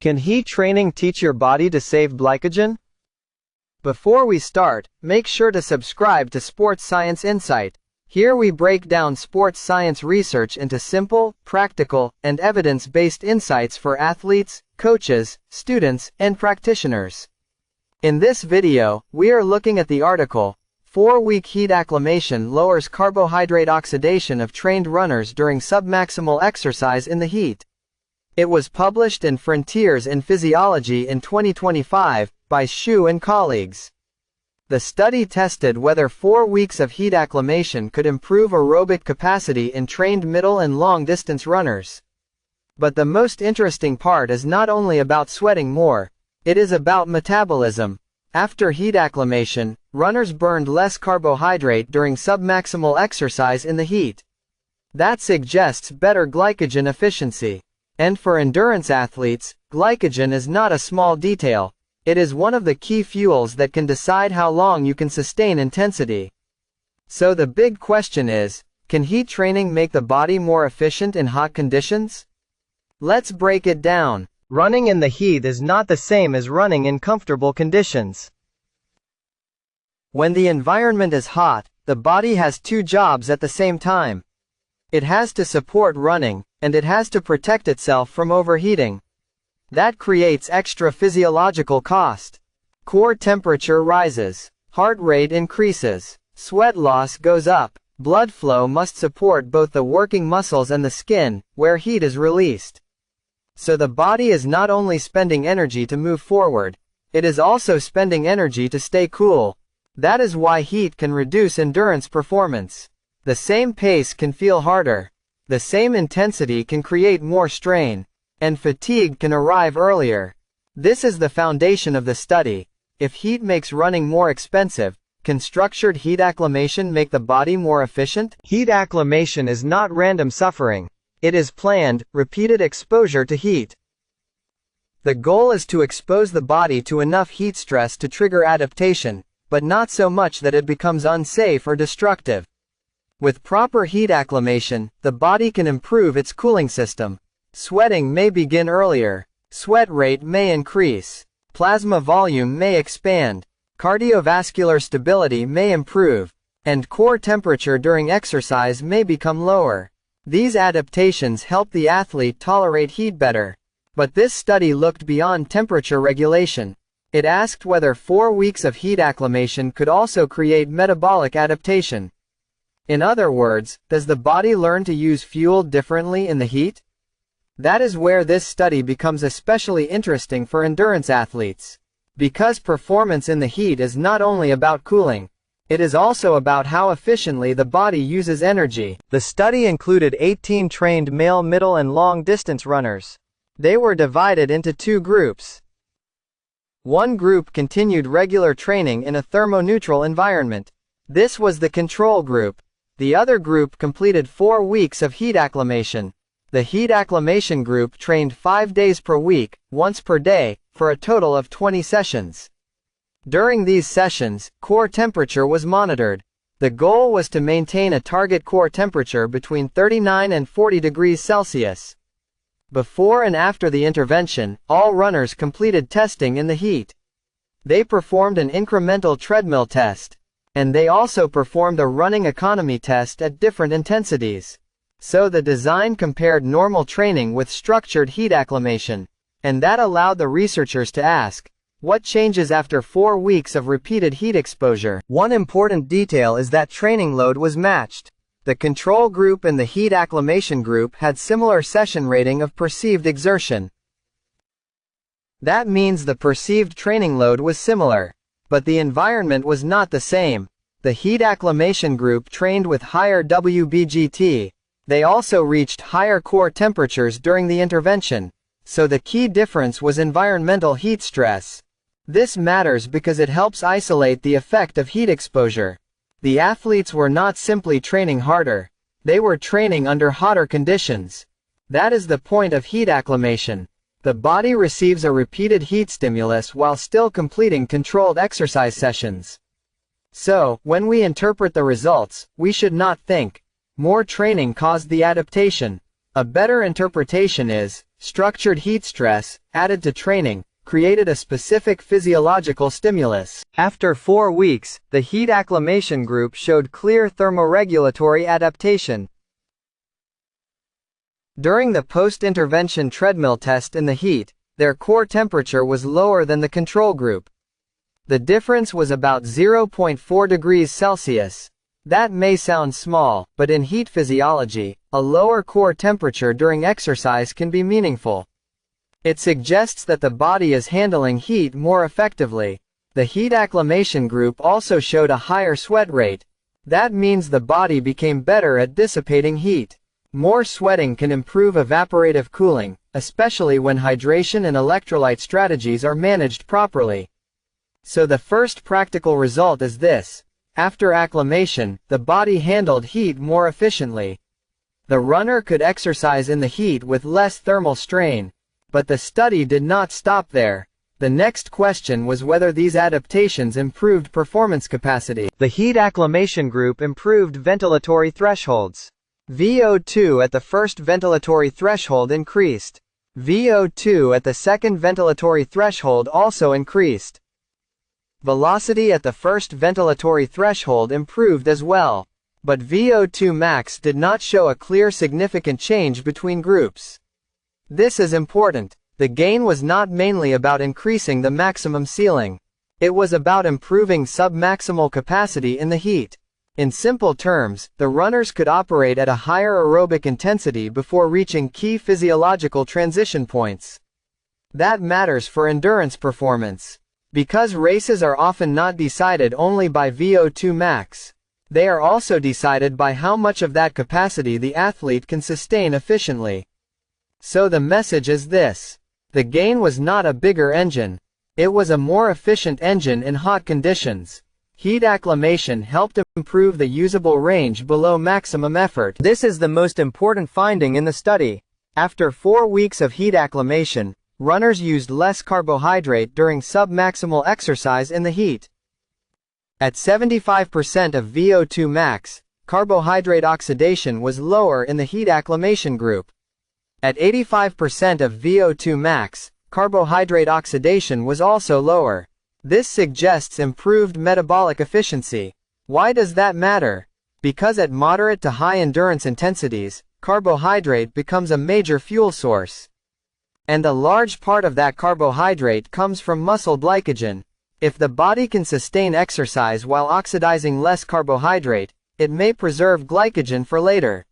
Can heat training teach your body to save glycogen? Before we start, make sure to subscribe to Sports Science Insight. Here we break down sports science research into simple, practical, and evidence-based insights for athletes, coaches, students, and practitioners. In this video, we are looking at the article, 4-week heat acclimation lowers carbohydrate oxidation of trained runners during submaximal exercise in the heat. It was published in Frontiers in Physiology in 2025 by Xu and colleagues. The study tested whether 4 weeks of heat acclimation could improve aerobic capacity in trained middle and long-distance runners. But the most interesting part is not only about sweating more, it is about metabolism. After heat acclimation, runners burned less carbohydrate during submaximal exercise in the heat. That suggests better glycogen efficiency. And for endurance athletes, glycogen is not a small detail. It is one of the key fuels that can decide how long you can sustain intensity. So the big question is, can heat training make the body more efficient in hot conditions? Let's break it down. Running in the heat is not the same as running in comfortable conditions. When the environment is hot, the body has two jobs at the same time. It has to support running, and it has to protect itself from overheating. That creates extra physiological cost. Core temperature rises, heart rate increases, sweat loss goes up, blood flow must support both the working muscles and the skin, where heat is released. So the body is not only spending energy to move forward, it is also spending energy to stay cool. That is why heat can reduce endurance performance. The same pace can feel harder. The same intensity can create more strain. And fatigue can arrive earlier. This is the foundation of the study. If heat makes running more expensive, can structured heat acclimation make the body more efficient? Heat acclimation is not random suffering. It is planned, repeated exposure to heat. The goal is to expose the body to enough heat stress to trigger adaptation, but not so much that it becomes unsafe or destructive. With proper heat acclimation, the body can improve its cooling system. Sweating may begin earlier. Sweat rate may increase. Plasma volume may expand. Cardiovascular stability may improve. And core temperature during exercise may become lower. These adaptations help the athlete tolerate heat better. But this study looked beyond temperature regulation. It asked whether 4 weeks of heat acclimation could also create metabolic adaptation. In other words, does the body learn to use fuel differently in the heat? That is where this study becomes especially interesting for endurance athletes. Because performance in the heat is not only about cooling, it is also about how efficiently the body uses energy. The study included 18 trained male middle and long distance runners. They were divided into two groups. One group continued regular training in a thermoneutral environment. This was the control group. The other group completed 4 weeks of heat acclimation. The heat acclimation group trained 5 days per week, once per day, for a total of 20 sessions. During these sessions, core temperature was monitored. The goal was to maintain a target core temperature between 39 and 40 degrees Celsius. Before and after the intervention, all runners completed testing in the heat. They performed an incremental treadmill test. And they also performed a running economy test at different intensities. So the design compared normal training with structured heat acclimation. And that allowed the researchers to ask, what changes after 4 weeks of repeated heat exposure? One important detail is that training load was matched. The control group and the heat acclimation group had similar session rating of perceived exertion. That means the perceived training load was similar. But the environment was not the same. The heat acclimation group trained with higher WBGT. They also reached higher core temperatures during the intervention. So the key difference was environmental heat stress. This matters because it helps isolate the effect of heat exposure. The athletes were not simply training harder. They were training under hotter conditions. That is the point of heat acclimation. The body receives a repeated heat stimulus while still completing controlled exercise sessions. So, when we interpret the results, we should not think, more training caused the adaptation. A better interpretation is, Structured heat stress, added to training, created a specific physiological stimulus. After 4 weeks, the heat acclimation group showed clear thermoregulatory adaptation. During the post-intervention treadmill test in the heat, their core temperature was lower than the control group. The difference was about 0.4 degrees Celsius. That may sound small, but in heat physiology, a lower core temperature during exercise can be meaningful. It suggests that the body is handling heat more effectively. The heat acclimation group also showed a higher sweat rate. That means the body became better at dissipating heat. More sweating can improve evaporative cooling, especially when hydration and electrolyte strategies are managed properly. So the first practical result is this. After acclimation, the body handled heat more efficiently. The runner could exercise in the heat with less thermal strain. But the study did not stop there. The next question was whether these adaptations improved performance capacity. The heat acclimation group improved ventilatory thresholds. VO2 at the first ventilatory threshold increased. VO2 at the second ventilatory threshold also increased. Velocity at the first ventilatory threshold improved as well. But VO2 max did not show a clear significant change between groups. This is important. The gain was not mainly about increasing the maximum ceiling. It was about improving submaximal capacity in the heat. In simple terms, the runners could operate at a higher aerobic intensity before reaching key physiological transition points. That matters for endurance performance. Because races are often not decided only by VO2 max. They are also decided by how much of that capacity the athlete can sustain efficiently. So the message is this. The gain was not a bigger engine. It was a more efficient engine in hot conditions. Heat acclimation helped improve the usable range below maximum effort. This is the most important finding in the study. After 4 weeks of heat acclimation, runners used less carbohydrate during submaximal exercise in the heat. At 75% of VO2 max, carbohydrate oxidation was lower in the heat acclimation group. At 85% of VO2 max, carbohydrate oxidation was also lower. This suggests improved metabolic efficiency. Why does that matter? Because at moderate to high endurance intensities, carbohydrate becomes a major fuel source. And a large part of that carbohydrate comes from muscle glycogen. If the body can sustain exercise while oxidizing less carbohydrate, it may preserve glycogen for later.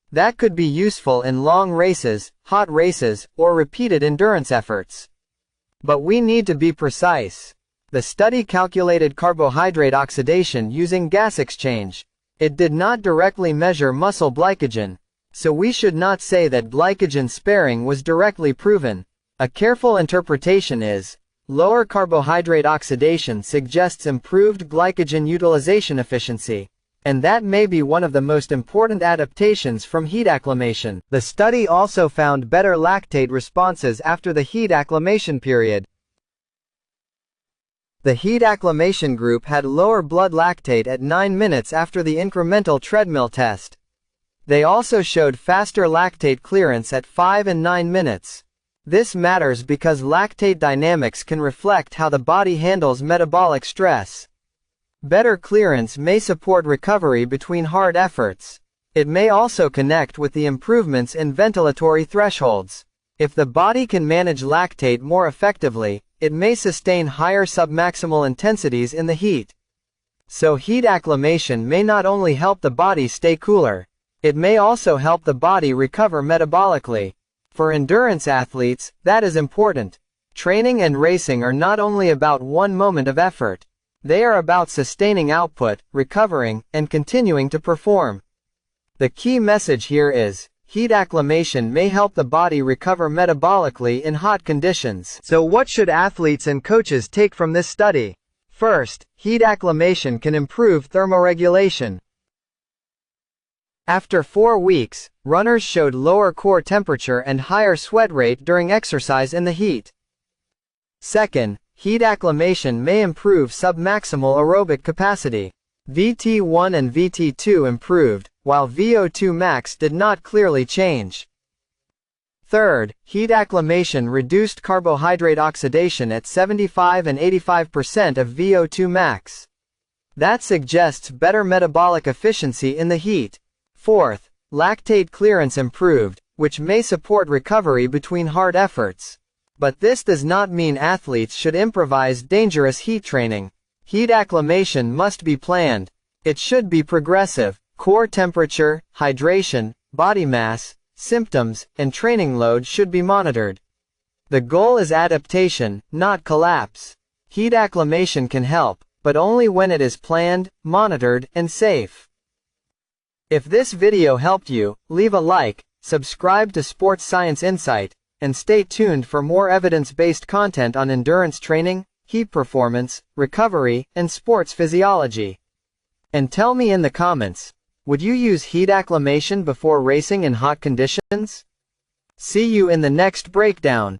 That could be useful in long races, hot races, or repeated endurance efforts. But we need to be precise. The study calculated carbohydrate oxidation using gas exchange. It did not directly measure muscle glycogen. So we should not say that glycogen sparing was directly proven. A careful interpretation is, lower carbohydrate oxidation suggests improved glycogen utilization efficiency. And that may be one of the most important adaptations from heat acclimation. The study also found better lactate responses after the heat acclimation period. The heat acclimation group had lower blood lactate at 9 minutes after the incremental treadmill test. They also showed faster lactate clearance at 5 and 9 minutes. This matters because lactate dynamics can reflect how the body handles metabolic stress. Better clearance may support recovery between hard efforts. It may also connect with the improvements in ventilatory thresholds. If the body can manage lactate more effectively, it may sustain higher submaximal intensities in the heat. So heat acclimation may not only help the body stay cooler, it may also help the body recover metabolically. For endurance athletes, that is important. Training and racing are not only about one moment of effort. They are about sustaining output, recovering, and continuing to perform. The key message here is, heat acclimation may help the body recover metabolically in hot conditions. So what should athletes and coaches take from this study? First, heat acclimation can improve thermoregulation. After 4 weeks, runners showed lower core temperature and higher sweat rate during exercise in the heat. Second, heat acclimation may improve submaximal aerobic capacity. VT1 and VT2 improved, while VO2 max did not clearly change. Third, heat acclimation reduced carbohydrate oxidation at 75 and 85% of VO2 max. That suggests better metabolic efficiency in the heat. Fourth, lactate clearance improved, which may support recovery between hard efforts. But this does not mean athletes should improvise dangerous heat training. Heat acclimation must be planned. It should be progressive. Core temperature, hydration, body mass, symptoms, and training load should be monitored. The goal is adaptation, not collapse. Heat acclimation can help, but only when it is planned, monitored, and safe. If this video helped you, leave a like, subscribe to Sports Science Insight, and stay tuned for more evidence-based content on endurance training, heat performance, recovery, and sports physiology. And tell me in the comments, would you use heat acclimation before racing in hot conditions? See you in the next breakdown.